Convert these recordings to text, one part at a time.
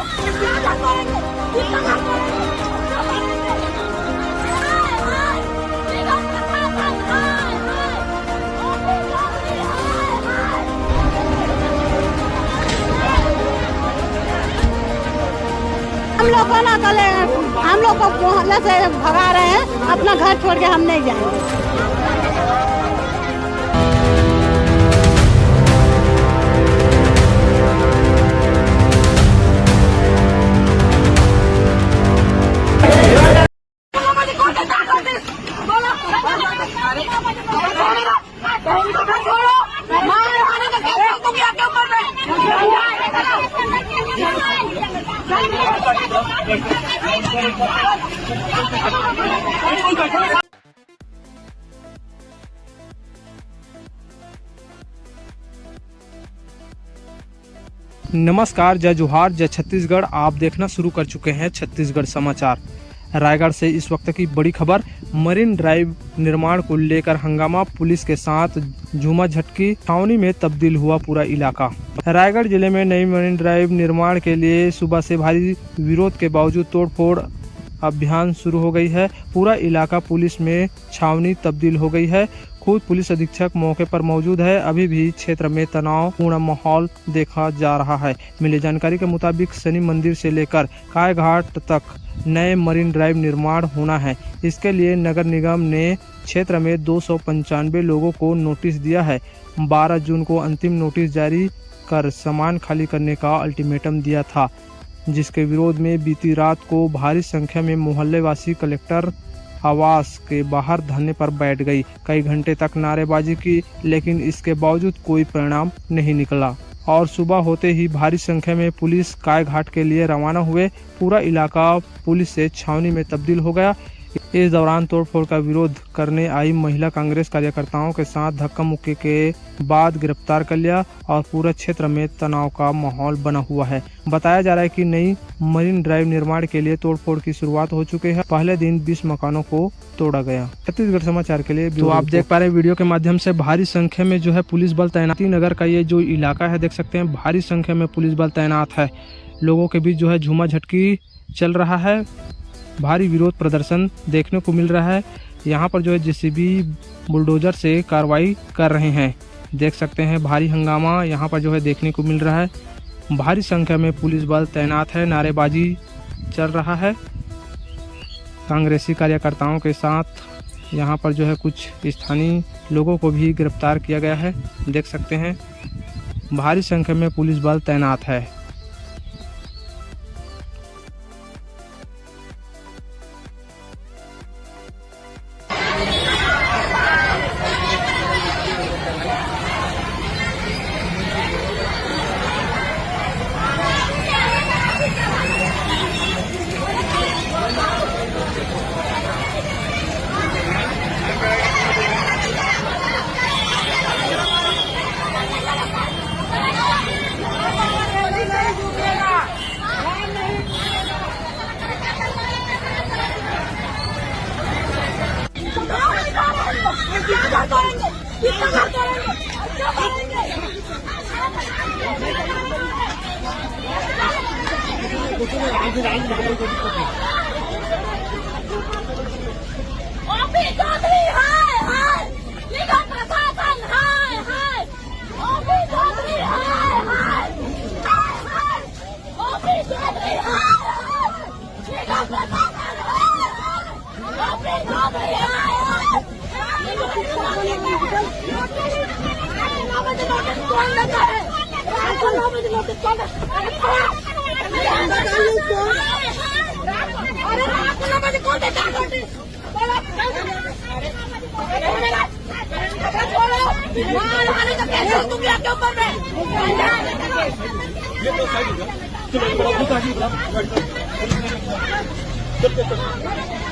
हम लोग को ना कल हम लोग को मोहल्ले से भगा रहे हैं, अपना घर छोड़ के हम नहीं जाएंगे। नमस्कार, जय जोहार, जय छत्तीसगढ़। आप देखना शुरू कर चुके हैं छत्तीसगढ़ समाचार। रायगढ़ से इस वक्त की बड़ी खबर। मरीन ड्राइव निर्माण को लेकर हंगामा, पुलिस के साथ झूमा झटकी, छावनी में तब्दील हुआ पूरा इलाका। रायगढ़ जिले में नई मरीन ड्राइव निर्माण के लिए सुबह से भारी विरोध के बावजूद तोड़फोड़ अभियान शुरू हो गई है। पूरा इलाका पुलिस में छावनी तब्दील हो गई है। खुद पुलिस अधीक्षक मौके पर मौजूद है। अभी भी क्षेत्र में तनावपूर्ण माहौल देखा जा रहा है। मिली जानकारी के मुताबिक शनि मंदिर से लेकर कायघाट तक नए मरीन ड्राइव निर्माण होना है। इसके लिए नगर निगम ने क्षेत्र में 295 लोगों को नोटिस दिया है। 12 जून को अंतिम नोटिस जारी कर सामान खाली करने का अल्टीमेटम दिया था, जिसके विरोध में बीती रात को भारी संख्या में मोहल्ले वासी कलेक्टर आवास के बाहर धरने पर बैठ गई। कई घंटे तक नारेबाजी की, लेकिन इसके बावजूद कोई परिणाम नहीं निकला और सुबह होते ही भारी संख्या में पुलिस कायघाट के लिए रवाना हुए। पूरा इलाका पुलिस से छावनी में तब्दील हो गया। इस दौरान तोड़फोड़ का विरोध करने आई महिला कांग्रेस कार्यकर्ताओं के साथ धक्का मुक्की के बाद गिरफ्तार कर लिया और पूरे क्षेत्र में तनाव का माहौल बना हुआ है। बताया जा रहा है कि नई मरीन ड्राइव निर्माण के लिए तोड़फोड़ की शुरुआत हो चुकी है। पहले दिन 20 मकानों को तोड़ा गया। छत्तीसगढ़ समाचार के लिए तो आप देख पा रहे हैं वीडियो के माध्यम से भारी संख्या में जो है पुलिस बल तैनाती। नगर का ये जो इलाका है देख सकते हैं, भारी संख्या में पुलिस बल तैनात है। लोगों के बीच जो है झूमा झटकी चल रहा है। भारी विरोध प्रदर्शन देखने को मिल रहा है। यहाँ पर जो है जेसीबी बुलडोजर से कार्रवाई कर रहे हैं। देख सकते हैं भारी हंगामा यहाँ पर जो है देखने को मिल रहा है। भारी संख्या में पुलिस बल तैनात है। नारेबाजी चल रहा है। कांग्रेसी कार्यकर्ताओं के साथ यहाँ पर जो है कुछ स्थानीय लोगों को भी गिरफ्तार किया गया है। देख सकते हैं भारी संख्या में पुलिस बल तैनात है।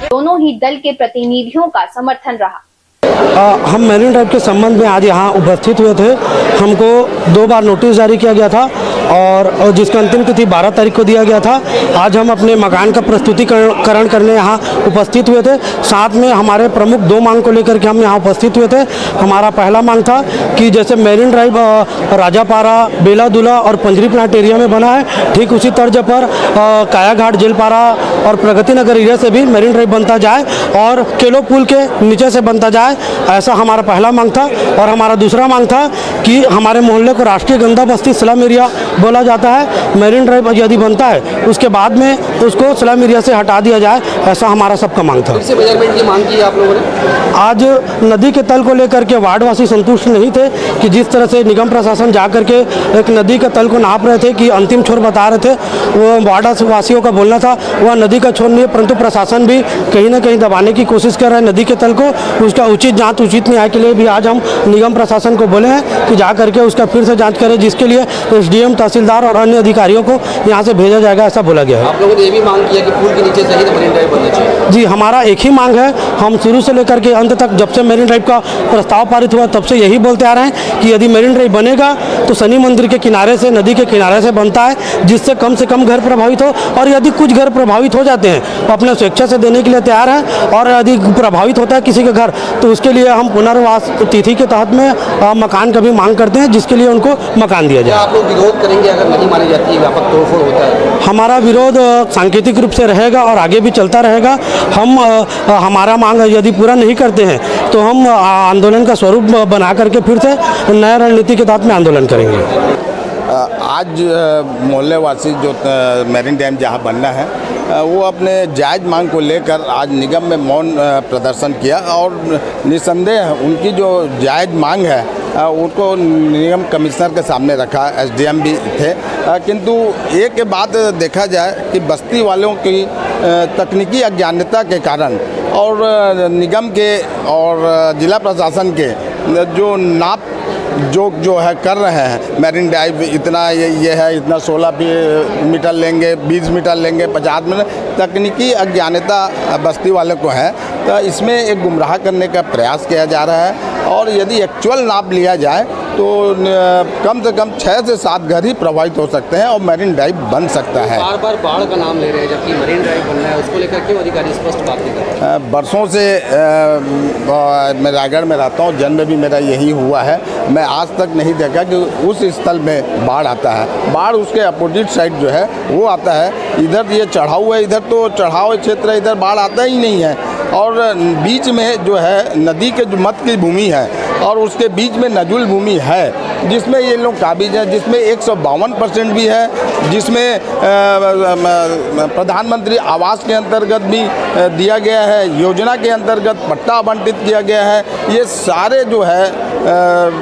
दोनों ही दल के प्रतिनिधियों का समर्थन रहा। हम मरीन ड्राइव के संबंध में आज यहाँ उपस्थित हुए थे। हमको 2 बार नोटिस जारी किया गया था और जिसका अंतिम तिथि 12 तारीख को दिया गया था। आज हम अपने मकान का प्रस्तुतिकरण करने यहाँ उपस्थित हुए थे। साथ में हमारे प्रमुख 2 मांग को लेकर के हम यहाँ उपस्थित हुए थे। हमारा पहला मांग था कि जैसे मेरिन ड्राइव राजापारा, बेलादुला और पंजरी प्लांट एरिया में बना है, ठीक उसी तर्ज पर कायाघाट, जेलपारा और प्रगति नगर एरिया से भी मेरिन ड्राइव बनता जाए और केलो पुल के नीचे से बनता जाए, ऐसा हमारा पहला मांग था। और हमारा दूसरा मांग था कि हमारे मोहल्ले को राष्ट्रीय गंदा बस्ती स्लम एरिया बोला जाता है। मेरिन ड्राइव यदि बनता है उसके बाद में उसको स्लम एरिया से हटा दिया जाए, ऐसा हमारा सबका मांग था। किससे मेजरमेंट की मांग की आप लोगों ने? आज नदी के तल को लेकर के वार्डवासी संतुष्ट नहीं थे कि जिस तरह से निगम प्रशासन जा करके एक नदी का तल को नाप रहे थे कि अंतिम छोर बता रहे थे, वो वार्डवासियों का बोलना था वह नदी का छोर नहीं है, परंतु प्रशासन भी कहीं ना कहीं दबाने की कोशिश कर रहा है नदी के तल को। उसका उचित जांच, उचित न्याय के लिए भी आज हम निगम प्रशासन को बोले हैं कि जा करके उसका फिर से जांच करें, जिसके लिए एसडीएम, तहसीलदार और अन्य अधिकारियों को यहाँ से भेजा जाएगा, ऐसा बोला गया है। आप लोगों ने ये भी मांग किया कि पुल के नीचे सही मेरिन ड्राइव बनना चाहिए? जी, हमारा एक ही मांग है। हम शुरू से लेकर के अंत तक, जब से मेरिन ड्राइव का प्रस्ताव पारित हुआ तब से यही बोलते आ रहे हैं कि यदि मेरिन ड्राइव बनेगा तो शनि मंदिर के किनारे से, नदी के किनारे से बनता है, जिससे कम से कम घर प्रभावित हो। और यदि कुछ घर प्रभावित हो जाते हैं तो अपने स्वेच्छा से देने के लिए तैयार हैं, और यदि प्रभावित होता है किसी के घर तो उसके लिए हम पुनर्वास तिथि के तहत में मकान का भी मांग करते हैं, जिसके लिए उनको मकान दिया जाए। आप लोग विरोध करेंगे अगर नहीं मानी जाती है, व्यापक तोड़फोड़ होता है? हमारा विरोध सांकेतिक रूप से रहेगा और आगे भी चलता रहेगा। हम हमारा मांग यदि पूरा नहीं करते हैं तो हम आंदोलन का स्वरूप बना करके फिर से नया रणनीति के तहत में आंदोलन करेंगे। आज मोहल्ले वासी जो मेरिन डैम जहाँ बनना है वो अपने जायज़ मांग को लेकर आज निगम में मौन प्रदर्शन किया, और निस्संदेह उनकी जो जायज़ मांग है उनको निगम कमिश्नर के सामने रखा, एसडीएम भी थे। किंतु एक बात देखा जाए कि बस्ती वालों की तकनीकी अज्ञानता के कारण और निगम के और जिला प्रशासन के जो नाप जो है कर रहे हैं, मेरिन ड्राइव इतना ये है, इतना 16 मीटर लेंगे, 20 मीटर लेंगे, 50 मीटर, तकनीकी अज्ञानता बस्ती वाले को है। तो इसमें एक गुमराह करने का प्रयास किया जा रहा है। और यदि एक्चुअल नाप लिया जाए तो कम से कम 6 से 7 घर ही प्रभावित हो सकते हैं और मेरिन ड्राइव बन सकता है। बार बार बाढ़ का नाम ले रहे हैं, जबकि मेरिन ड्राइव बनना है, उसको लेकर क्यों अधिकारी स्पष्ट बात नहीं कर रहे? बरसों से मैं रायगढ़ में रहता हूँ, जन्म भी मेरा यही हुआ है। मैं आज तक नहीं देखा कि उस स्थल में बाढ़ आता है। बाढ़ उसके अपोजिट साइड जो है वो आता है। इधर ये चढ़ाव है, इधर तो चढ़ाव क्षेत्र है, इधर बाढ़ आता ही नहीं है। और बीच में जो है नदी के जो मध्य की भूमि है और उसके बीच में नजुल भूमि है, जिसमें ये लोग काबिज हैं, जिसमें 152% भी है, जिसमें प्रधानमंत्री आवास के अंतर्गत भी दिया गया है, योजना के अंतर्गत पट्टा आवंटित किया गया है। ये सारे जो है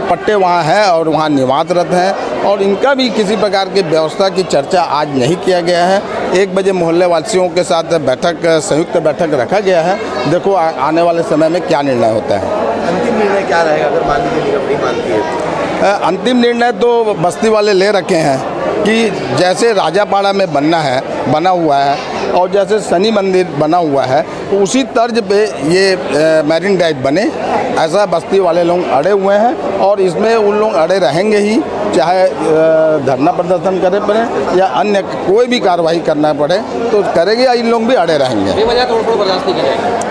पट्टे वहाँ हैं और वहाँ निवासरत हैं, और इनका भी किसी प्रकार की व्यवस्था की चर्चा आज नहीं किया गया है। 1 बजे मोहल्ले वासियों के साथ बैठक, संयुक्त बैठक रखा गया है। देखो आने वाले समय में क्या निर्णय होता है। अंतिम निर्णय क्या रहेगा अगर मान लीजिए निगम नहीं मानती है? अंतिम निर्णय तो बस्ती वाले ले रखे हैं कि जैसे राजापाड़ा में बना हुआ है और जैसे शनि मंदिर बना हुआ है, तो उसी तर्ज पे ये मेरिन ड्राइव बने, ऐसा बस्ती वाले लोग अड़े हुए हैं। और इसमें उन लोग अड़े रहेंगे ही, चाहे धरना प्रदर्शन करे पड़े या अन्य कोई भी कार्रवाई करना पड़े तो करेंगे, या इन लोग भी अड़े रहेंगे। बेवजह तोड़फोड़ बर्दाश्त नहीं किया जाएगा?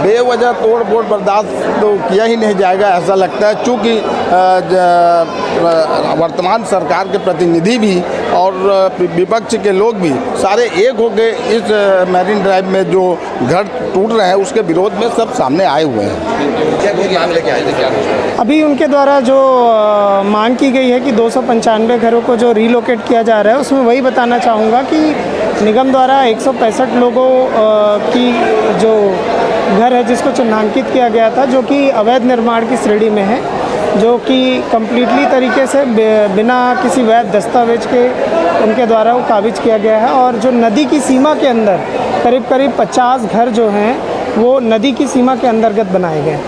बेवजह तोड़-फोड़ बर्दाश्त तो किया ही नहीं जाएगा, ऐसा लगता है। चूँकि वर्तमान सरकार के प्रतिनिधि भी और विपक्ष के लोग भी सारे एक होकर इस मेरिन ड्राइव में जो घर टूट रहे हैं उसके विरोध में सब सामने आए हुए हैं। क्या मांग लेके आए थे? क्या अभी उनके द्वारा जो मांग की गई है कि 295 घरों को जो रीलोकेट किया जा रहा है, उसमें वही बताना चाहूँगा कि निगम द्वारा 165 लोगों की जो घर है जिसको चिन्हांकित किया गया था, जो कि अवैध निर्माण की श्रेणी में है, जो कि कम्प्लीटली तरीके से बिना किसी वैध दस्तावेज के उनके द्वारा वो काबिज किया गया है। और जो नदी की सीमा के अंदर करीब 50 घर जो हैं वो नदी की सीमा के अंतर्गत बनाए गए।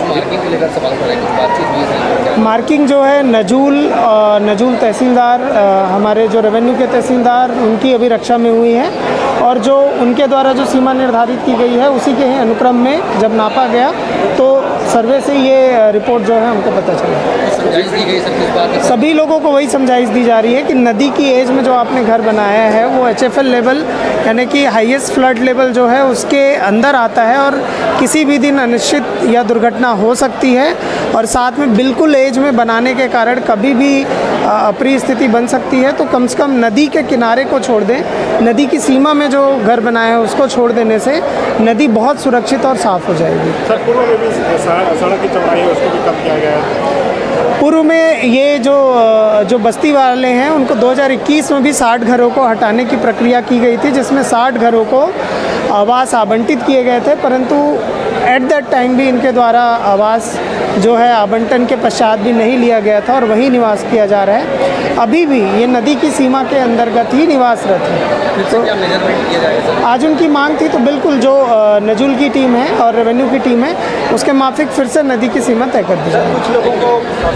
मार्किंग को लेकर सवाल करें, कुछ बातचीत हुई है? मार्किंग जो है नजूल तहसीलदार, हमारे जो रेवेन्यू के तहसीलदार, उनकी अभी रक्षा में हुई है, और जो उनके द्वारा जो सीमा निर्धारित की गई है उसी के अनुक्रम में जब नापा गया तो सर्वे से ये रिपोर्ट जो है हमको पता चला। समझाइश दी गई सर किस बात की? सभी लोगों को वही समझाइश दी जा रही है कि नदी की एज में जो आपने घर बनाया है वो HFL लेवल यानी कि हाईएस्ट फ्लड लेवल जो है उसके अंदर आता है और किसी भी दिन अनिश्चित या दुर्घटना हो सकती है। और साथ में बिल्कुल एज में बनाने के कारण कभी भी अप्रिय स्थिति बन सकती है। तो कम से कम नदी के किनारे को छोड़ दें, नदी की सीमा में जो घर बनाया है उसको छोड़ देने से नदी बहुत सुरक्षित और साफ़ हो जाएगी। सर पूर्व में भी सड़क की चौड़ाई है उसको भी कम किया गया है। पूर्व में ये जो बस्ती वाले हैं उनको 2021 में भी 60 घरों को हटाने की प्रक्रिया की गई थी, जिसमें 60 घरों को आवास आवंटित किए गए थे, परंतु एट दैट टाइम भी इनके द्वारा आवास जो है आवंटन के पश्चात भी नहीं लिया गया था और वहीं निवास किया जा रहा है। अभी भी ये नदी की सीमा के अंतर्गत ही निवासरत है। तो क्या मेजरमेंट किया जाएगा सर? आज उनकी मांग थी तो बिल्कुल जो नजुल की टीम है और रेवेन्यू की टीम है उसके माफिक फिर से नदी की सीमा तय कर दी जाए। कुछ लोगों को